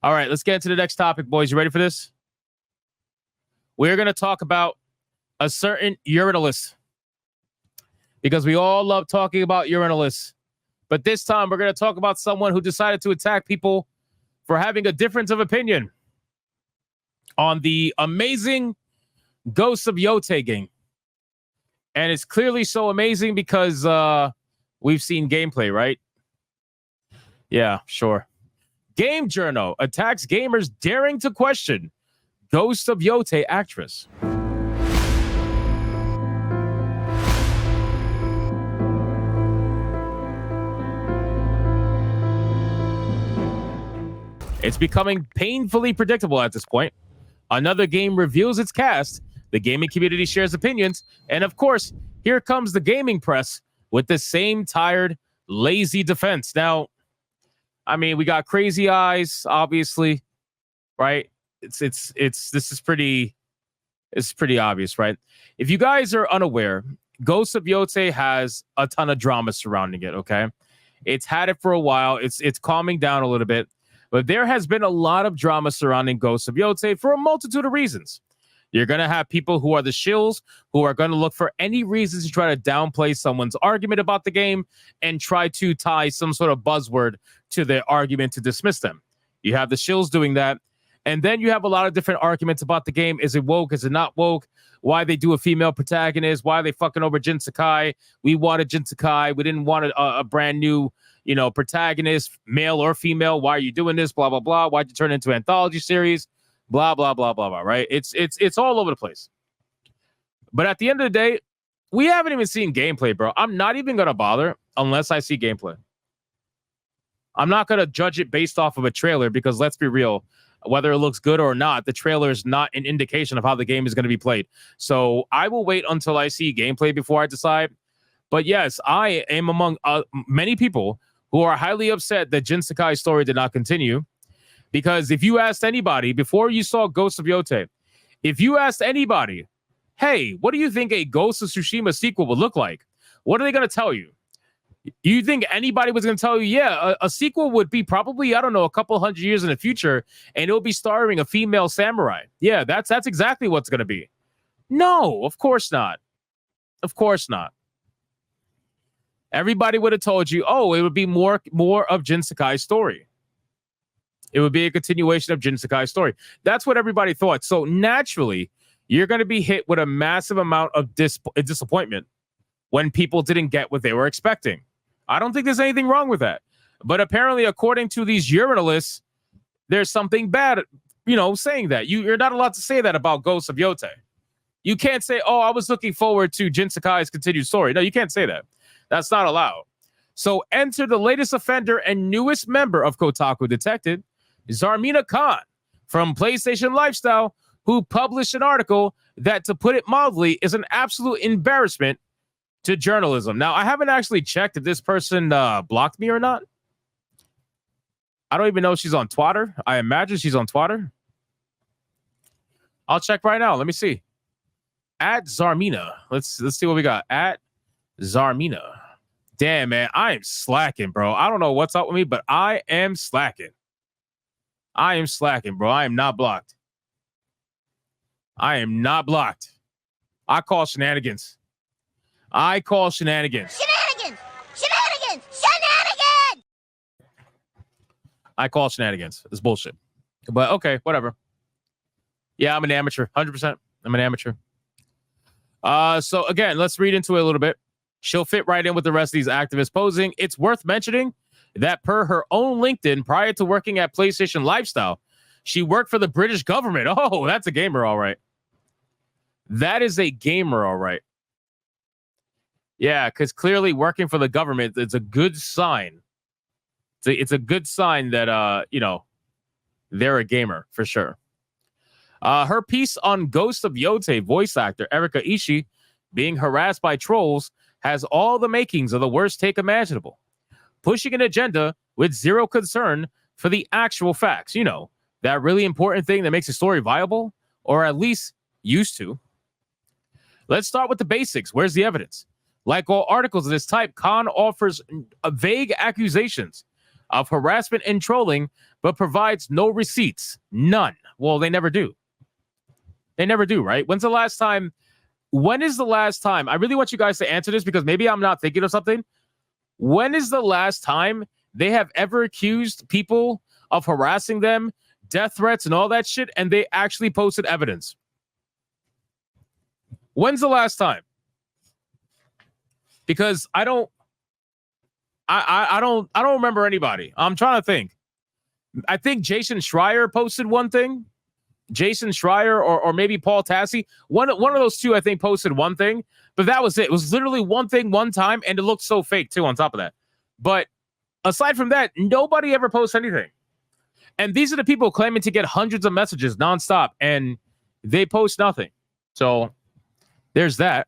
All right, let's get into the next topic, boys. You ready for this? We're going to talk about a certain urinalist because we all love talking about urinalists. But this time, we're going to talk about someone who decided to attack people for having a difference of opinion on the amazing Ghosts of Yotei game. And it's clearly so amazing because we've seen gameplay, right? Yeah, sure. Game Journal attacks gamers daring to question Ghost of Yotei actress. It's becoming painfully predictable at this point. Another game reveals its cast, the gaming community shares opinions, and of course, here comes the gaming press with the same tired, lazy defense. Now, I mean, we got Crazy Eyes, obviously, right? This is pretty obvious, right? If you guys are unaware, Ghost of Yotei has a ton of drama surrounding it, okay? It's had it for a while. It's calming down a little bit. But there has been a lot of drama surrounding Ghosts of Yotei for a multitude of reasons. You're going to have people who are the shills who are going to look for any reasons to try to downplay someone's argument about the game and try to tie some sort of buzzword to their argument to dismiss them. You have the shills doing that. And then you have a lot of different arguments about the game. Is it woke? Is it not woke? Why they do a female protagonist? Why are they fucking over Jin Sakai? We wanted Jin Sakai. We didn't want a brand new, protagonist, male or female. Why are you doing this? Blah, blah, blah. Why'd you turn it into an anthology series? Blah, blah, blah, blah, blah, right? It's all over the place. But at the end of the day, we haven't even seen gameplay, bro. I'm not even going to bother unless I see gameplay. I'm not going to judge it based off of a trailer because let's be real, whether it looks good or not, the trailer is not an indication of how the game is going to be played. So I will wait until I see gameplay before I decide. But yes, I am among many people who are highly upset that Jin Sakai's story did not continue. Because if you asked anybody before you saw Ghost of Yotei, if you asked anybody, hey, what do you think a Ghost of Tsushima sequel would look like? What are they going to tell you? You think anybody was going to tell you, yeah, a sequel would be probably, I don't know, a couple hundred years in the future, and it'll be starring a female samurai. Yeah, that's exactly what's going to be. No, of course not. Of course not. Everybody would have told you, oh, it would be more of Jin Sakai's story. It would be a continuation of Jin Sakai's story. That's what everybody thought. So naturally, you're going to be hit with a massive amount of disappointment when people didn't get what they were expecting. I don't think there's anything wrong with that. But apparently, according to these urinalists, there's something bad, saying that. You're not allowed to say that about Ghosts of Yotei. You can't say, oh, I was looking forward to Jin Sakai's continued story. No, you can't say that. That's not allowed. So enter the latest offender and newest member of Kotaku Detected, Zarmina Khan from PlayStation Lifestyle, who published an article that, to put it mildly, is an absolute embarrassment to journalism. Now, I haven't actually checked if this person blocked me or not. I don't even know if she's on Twitter. I imagine she's on Twitter. I'll check right now. Let me see. At Zarmina. Let's see what we got. At Zarmina. Damn, man. I am slacking, bro. I don't know what's up with me, but I am slacking. I am slacking, bro. I am not blocked. I am not blocked. I call shenanigans. I call shenanigans. Shenanigans! Shenanigans! Shenanigans! I call shenanigans. It's bullshit. But okay, whatever. Yeah, I'm an amateur. 100%. I'm an amateur. So again, let's read into it a little bit. She'll fit right in with the rest of these activists posing. It's worth mentioning that per her own LinkedIn, prior to working at PlayStation Lifestyle, she worked for the British government. Oh, that's a gamer, all right. That is a gamer, all right. Yeah, because clearly working for the government, it's a good sign. It's a good sign that, they're a gamer, for sure. Her piece on Ghost of Yotei voice actor Erika Ishii being harassed by trolls has all the makings of the worst take imaginable. Pushing an agenda with zero concern for the actual facts. That really important thing that makes a story viable, or at least used to. Let's start with the basics. Where's the evidence? Like all articles of this type, Khan offers vague accusations of harassment and trolling but provides no receipts. None. Well, they never do. They never do, right? When is the last time? I really want you guys to answer this because maybe I'm not thinking of something. When is the last time they have ever accused people of harassing them, death threats, and all that shit, and they actually posted evidence? When's the last time? Because I don't remember anybody. I'm trying to think. I think Jason Schreier posted one thing. Jason Schreier or maybe Paul Tassi. One of those two, I think, posted one thing, but that was it. It was literally one thing, one time, and it looked so fake too on top of that. But aside from that, nobody ever posts anything. And these are the people claiming to get hundreds of messages nonstop, and they post nothing. So there's that.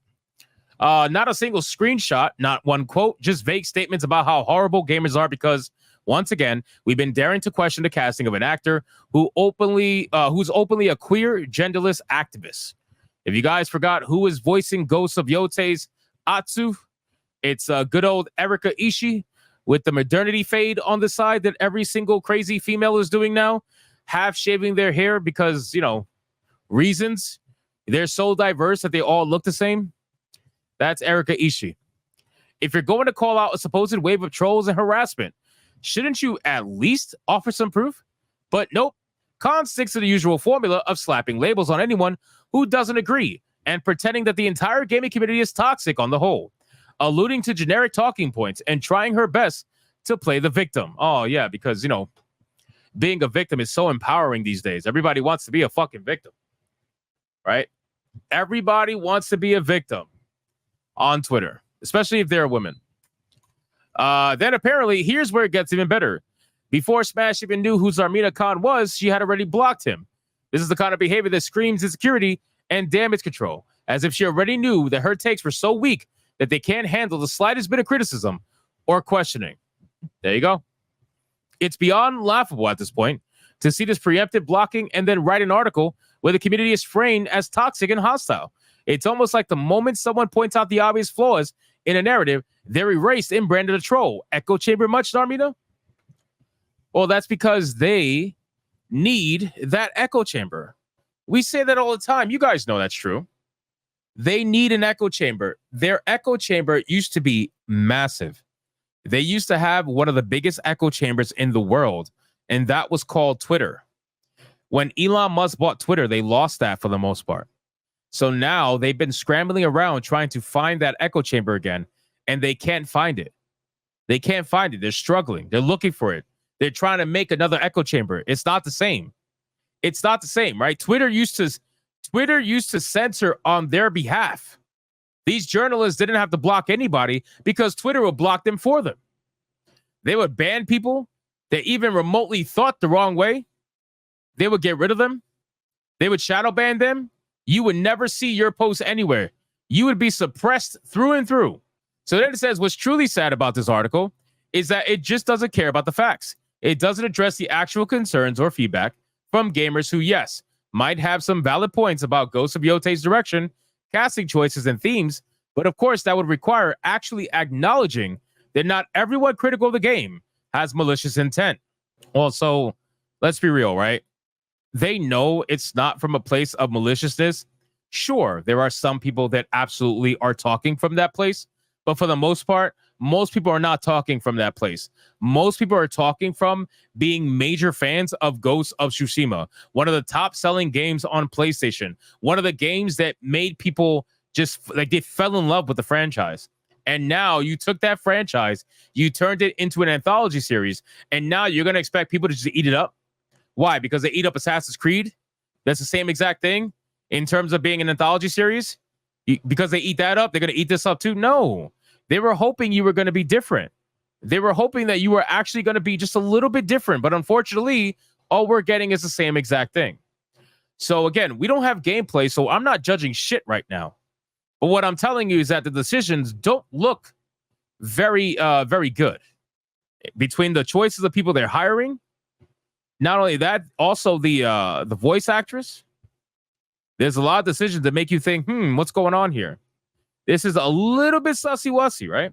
Not a single screenshot, not one quote, just vague statements about how horrible gamers are because, once again, we've been daring to question the casting of an actor who's openly a queer, genderless activist. If you guys forgot who is voicing Ghosts of Yotei's Atsu, it's good old Erika Ishii with the modernity fade on the side that every single crazy female is doing now, half shaving their hair because, reasons. They're so diverse that they all look the same. That's Erika Ishii. If you're going to call out a supposed wave of trolls and harassment, shouldn't you at least offer some proof? But nope. Khan sticks to the usual formula of slapping labels on anyone who doesn't agree and pretending that the entire gaming community is toxic on the whole, alluding to generic talking points and trying her best to play the victim. Oh, yeah, because, being a victim is so empowering these days. Everybody wants to be a fucking victim, right? Everybody wants to be a victim on Twitter, especially if they're women. Then apparently, here's where it gets even better. Before Smash even knew who Zarmina Khan was, she had already blocked him. This is the kind of behavior that screams insecurity and damage control, as if she already knew that her takes were so weak that they can't handle the slightest bit of criticism or questioning. There you go. It's beyond laughable at this point to see this preemptive blocking and then write an article where the community is framed as toxic and hostile. It's almost like the moment someone points out the obvious flaws in a narrative, they're erased and branded a troll. Echo chamber much, Darmina? Well, that's because they need that echo chamber. We say that all the time. You guys know that's true. They need an echo chamber. Their echo chamber used to be massive. They used to have one of the biggest echo chambers in the world, and that was called Twitter. When Elon Musk bought Twitter, they lost that for the most part. So now they've been scrambling around trying to find that echo chamber again, and they can't find it. They can't find it. They're struggling. They're looking for it. They're trying to make another echo chamber. It's not the same. It's not the same, right? Twitter used to censor on their behalf. These journalists didn't have to block anybody because Twitter would block them for them. They would ban people that even remotely thought the wrong way. They would get rid of them. They would shadow ban them. You would never see your post anywhere. You would be suppressed through and through. So then it says what's truly sad about this article is that it just doesn't care about the facts. It doesn't address the actual concerns or feedback from gamers who, yes, might have some valid points about Ghosts of Yotei's direction, casting choices, and themes, but of course that would require actually acknowledging that not everyone critical of the game has malicious intent. Also, let's be real, right? They know it's not from a place of maliciousness. Sure, there are some people that absolutely are talking from that place, but for the most part, most people are not talking from that place. Most people are talking from being major fans of Ghosts of Tsushima, one of the top selling games on PlayStation, one of the games that made people just like they fell in love with the franchise. And now you took that franchise, you turned it into an anthology series, and now you're going to expect people to just eat it up. Why? Because they eat up Assassin's Creed? That's the same exact thing in terms of being an anthology series? Because they eat that up, they're going to eat this up too? No. They were hoping you were going to be different. They were hoping that you were actually going to be just a little bit different. But unfortunately, all we're getting is the same exact thing. So again, we don't have gameplay, so I'm not judging shit right now. But what I'm telling you is that the decisions don't look very good. Between the choices of people they're hiring, not only that, also the voice actress. There's a lot of decisions that make you think, what's going on here? This is a little bit sussy-wussy, right?